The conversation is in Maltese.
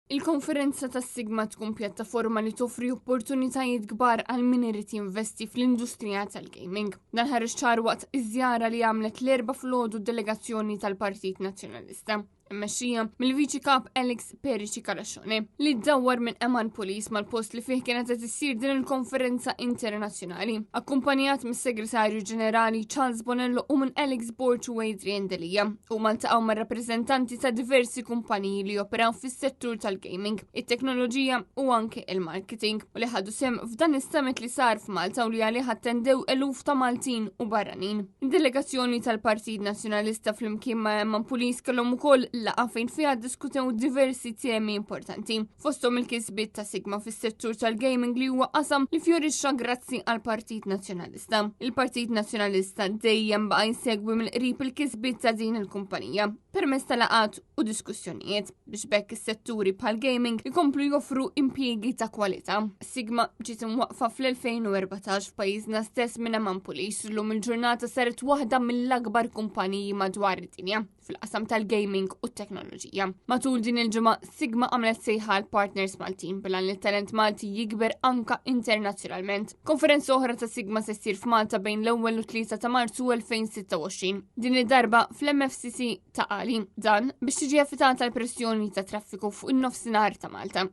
Il-konferenza tas Sigma tkun pjattaforma li toffri opportunitajiet kbar għal min irid jinvesti fl-industrija tal-gaming. Dan ħareġ ċar waqt iż-żjara li għamlet l-erba' filgħodu delegazzjoni tal-Partit Nazzjonalista, immexxija mill-Viċi Kap Alex Perici Karaxxoni, li ddawwar minn Eman Police mal-post li fih kienet qed issir din il-konferenza internazzjonali, akkumpanjat mis-Segretarju Ġenerali Charles Bonello u minn Alex Borch u Adrian Delija, u maltaqgħu mar-rappreżentanti ta' diversi kumpaniji li operaw fis-settur tal-gaming, it-teknoloġija u anke il-marketing, u li ħadu sem f'dan is-summit li sar f'Malta u li għalih attendew eluf ta' Maltin u barranin. Id-delegazzjoni tal-Partit Nazzjonalista flimkien ma' Eman Police kellhom ukoll laqa fejn fiha diskutew diversi temi importanti, fosthom il-kisbiet ta' Sigma fis-settur tal-gaming li huwa qasam li fjorixxa grazzi għal Partit Nazzjonalista. Il-Partit Nazzjonalista dejjem baqa' jsegwi mill-qrib il-kisbiet ta' din il-kumpanija permezz ta' laqat u diskussjonijiet biex bekk is-setturi bħal-gaming ikomplu joffru impjiegi ta' kwalità. Sigma ġiet imwaqfa fl-2014 f'pajjiżna stess minn Eman Police llum il-ġurnata saret waħda mill-akbar kumpaniji madwar id-dinja fil-qasam tal-gaming u t-teknoloġija. Matul din il-ġimgħa Sigma għamlet sejħa l-partners Maltin bilan li talent Malti jikber anka internazzjonalment. Konferenza oħra ta' Sigma se ssir f'Malta bejn l-1 u 3 ta' Marzu 2026. Din id-darba fl-MFCC ta' Qali, dan biex tiġi effettata l-pressjoni ta' traffiku fuq in-nofsinhar ta' Malta.